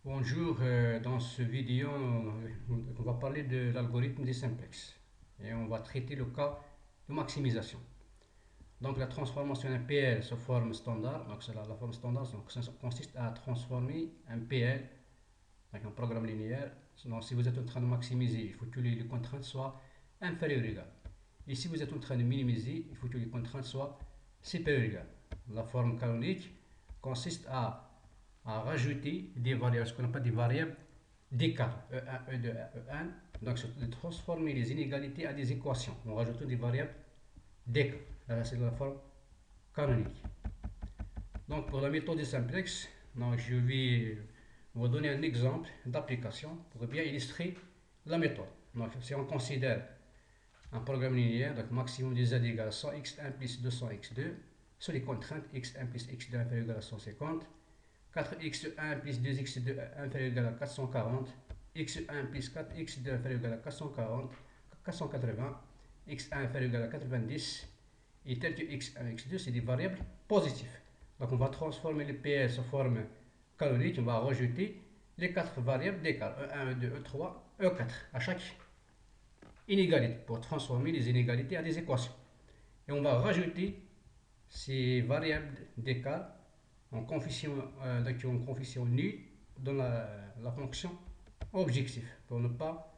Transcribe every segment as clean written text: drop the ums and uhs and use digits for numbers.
Bonjour, dans ce vidéo, on va parler de l'algorithme des simplex et on va traiter le cas de maximisation. Donc la transformation d'un PL sous forme standard, donc c'est la forme standard, donc ça consiste à transformer un PL, donc un programme linéaire. Donc si vous êtes en train de maximiser, il faut que les contraintes soient inférieures ou égales. Et si vous êtes en train de minimiser, il faut que les contraintes soient supérieures ou égales. La forme canonique consiste à rajouter des variables, ce qu'on appelle des variables d'écart, E1, E2, E1. Donc, c'est de transformer les inégalités à des équations en rajoutant des variables d'écart. Là, c'est la forme canonique. Donc, pour la méthode de simplex, donc, je vais vous donner un exemple d'application pour bien illustrer la méthode. Donc, si on considère un programme linéaire, donc maximum de z égale à 100, x1 plus 200, x2, sur les contraintes x1 plus x2 inférieur ou égal à 150, 4x1 plus 2x2 inférieur ou égal à 440, x1 plus 4x2 inférieur ou égal à 440, 480, x1 inférieur ou égal à 90, et tel que x1 et x2, c'est des variables positives. Donc on va transformer le PS sous forme canonique, on va rajouter les 4 variables d'écart, E1, E2, E3, E4, à chaque inégalité, pour transformer les inégalités à des équations. Et on va rajouter ces variables d'écart en coefficient nulle dans la fonction objectif pour ne pas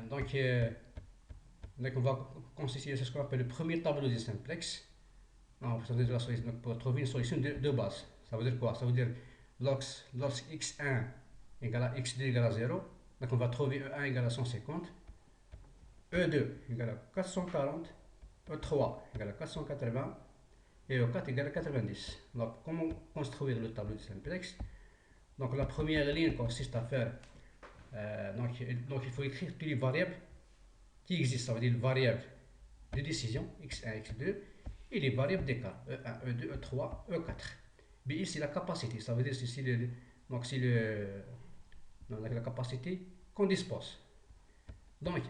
donc on va constituer ce qu'on appelle le premier tableau de simplex. Donc, pour trouver une solution de base, ça veut dire quoi? Ça veut dire lorsque x1 égale à x2 égale à 0, donc on va trouver E1 égale à 150, E2 égale à 440, E3 égale à 480 et E4 égale à 90. Donc, comment construire le tableau de simplex? Donc, la première ligne consiste à faire, donc il faut écrire toutes les variables qui existent, ça veut dire les variables de décision, x1, x2, et les variables d'écart, E1, E2, E3, E4. BI, c'est la capacité, ça veut dire c'est la capacité qu'on dispose. Donc,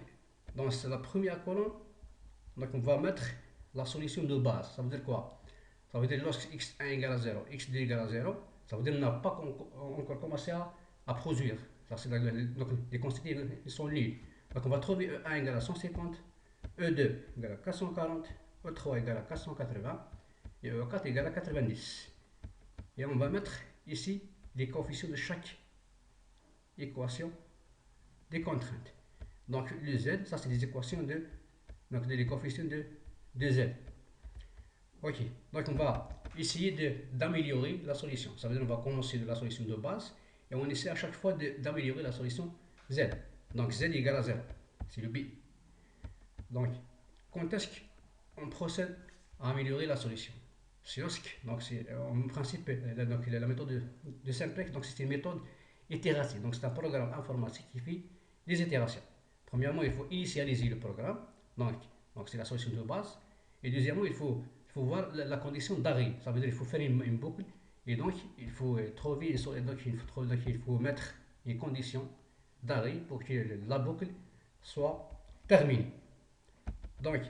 dans la première colonne, donc on va mettre la solution de base. Ça veut dire quoi? Ça veut dire lorsque x1 égale à 0, x2 égale à 0, ça veut dire qu'on n'a pas encore commencé à produire. Donc les quantités sont nuls. Donc on va trouver E1 égale à 150, E2 égale à 440, E3 égale à 480 et E4 égale à 90. Et on va mettre ici les coefficients de chaque équation des contraintes. Donc le z, ça c'est des équations donc les coefficients de z. Ok, donc on va essayer d'améliorer la solution. Ça veut dire qu'on va commencer de la solution de base et on essaie à chaque fois d'améliorer la solution z. Donc z égale à 0, c'est le b. Donc quand est-ce qu'on procède à améliorer la solution? C'est lorsque, donc c'est en principe, donc la méthode de simplex, donc c'est une méthode itérative. Donc c'est un programme informatique qui fait des itérations. Premièrement, il faut initialiser le programme, donc c'est la solution de base. Et deuxièmement, il faut voir la condition d'arrêt. Ça veut dire qu'il faut faire une boucle et donc il faut trouver, il faut mettre une condition d'arrêt pour que la boucle soit terminée. Donc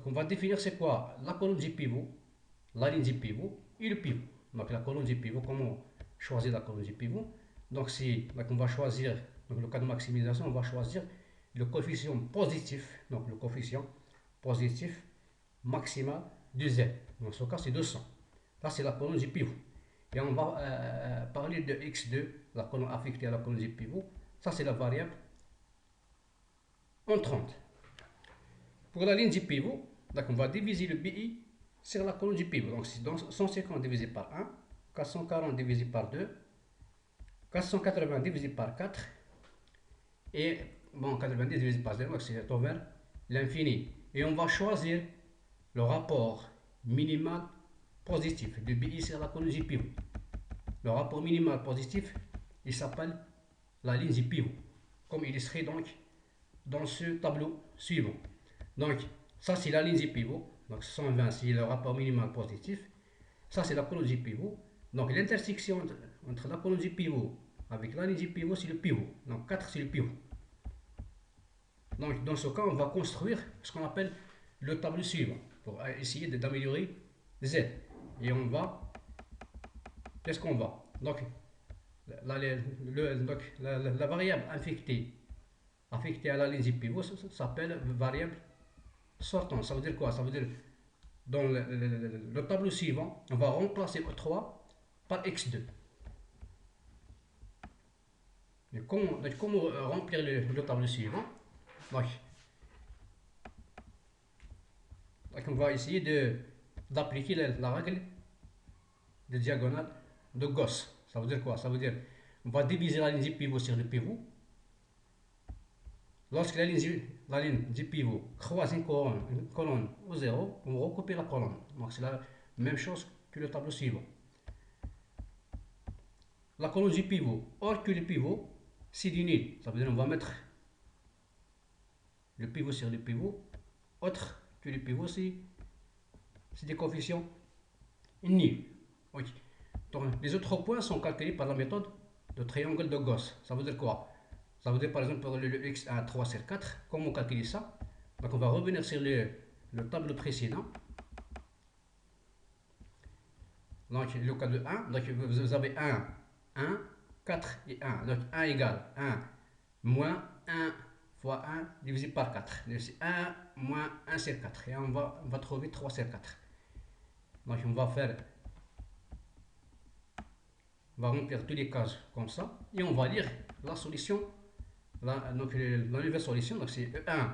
on va définir c'est quoi la colonne du pivot, la ligne du pivot et le pivot. Donc la colonne du pivot, comment choisir la colonne du pivot? Donc on va choisir, donc le cas de maximisation, on va choisir le coefficient positif, donc le coefficient positif maximal de z. Dans ce cas, c'est 200. Là, c'est la colonne du pivot. Et on va parler de x2, la colonne affectée à la colonne du pivot. Ça, c'est la variable en 30. Pour la ligne du pivot, donc on va diviser le BI sur la colonne du pivot. Donc, c'est 150 divisé par 1, 440 divisé par 2, 480 divisé par 4, et bon, 90 divisé par 0, c'est over l'infini. Et on va choisir le rapport minimal positif de BI sur la colonne du pivot. Le rapport minimal positif, il s'appelle la ligne du pivot, comme illustré donc dans ce tableau suivant. Donc, ça c'est la ligne du pivot, donc 120 c'est le rapport minimal positif, ça c'est la colonne du pivot. Donc l'intersection entre la colonne du pivot avec la ligne du pivot, c'est le pivot, donc 4 c'est le pivot. Donc dans ce cas, on va construire ce qu'on appelle le tableau suivant pour essayer d'améliorer Z. Et on va, qu'est-ce qu'on va? Donc, la variable affectée à la ligne pivot s'appelle variable sortante. Ça veut dire quoi? Ça veut dire, dans le tableau suivant, on va remplacer E3 par X2. Et comment remplir le tableau suivant? Donc, on va essayer d'appliquer la règle de diagonale de Gauss. Ça veut dire quoi? Ça veut dire on va diviser la ligne du pivot sur le pivot. Lorsque la ligne du pivot croise une colonne au 0, on va recouper la colonne. Donc c'est la même chose que le tableau suivant. La colonne du pivot hors que le pivot, c'est du nul. Ça veut dire on va mettre le pivot sur le pivot. Autre que le pivot, c'est des coefficients nuls. Okay. Donc les autres points sont calculés par la méthode de triangle de Gauss. Ça veut dire quoi? Ça veut dire par exemple pour le x1 3 sur 4, comment calculer ça? Donc on va revenir sur le tableau précédent. Donc le cas de 1, donc vous avez 1, 4 et 1. Donc 1 égale 1 moins 1 fois 1 divisé par 4. C'est 1 moins 1 sur 4. Et on va trouver 3 sur 4. Donc on va remplir tous les cases comme ça. Et on va lire la solution. Donc la nouvelle solution, donc c'est E1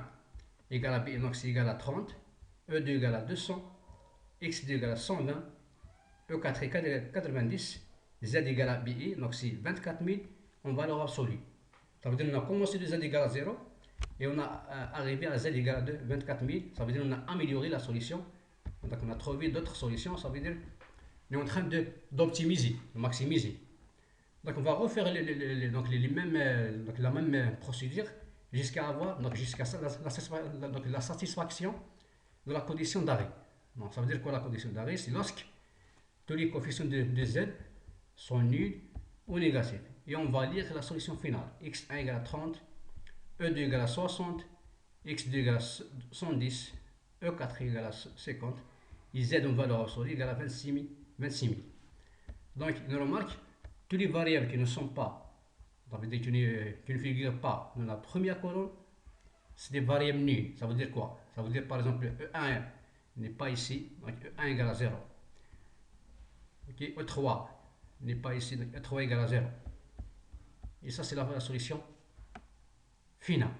égale à B, donc c'est égal à 30, E2 égale à 200, X2 égale à 120, E4 égale à 90, Z égale à BI, donc c'est 24 000 en valeur absolue. Ça veut dire qu'on a commencé de Z égale à 0 et on a arrivé à Z égale à 24 000. Ça veut dire qu'on a amélioré la solution. Donc on a trouvé d'autres solutions. Ça veut dire qu'on est en train d'optimiser, de maximiser. Donc on va refaire la même procédure jusqu'à avoir la satisfaction de la condition d'arrêt. Donc ça veut dire quoi la condition d'arrêt? C'est lorsque tous les coefficients de Z sont nuls ou négatifs. Et on va lire la solution finale. X1 égale à 30, E2 égale à 60, X2 égale à 110, E4 égale à 50, et Z en valeur absolue égale à 26 000. Donc une remarque, toutes les variables qui ne sont pas, qui ne figurent pas dans la première colonne, c'est des variables nulles. Ça veut dire quoi? Ça veut dire par exemple E1 n'est pas ici, donc E1 égale à 0. Okay. E3 n'est pas ici, donc E3 égale à 0. Et ça, c'est la solution finale.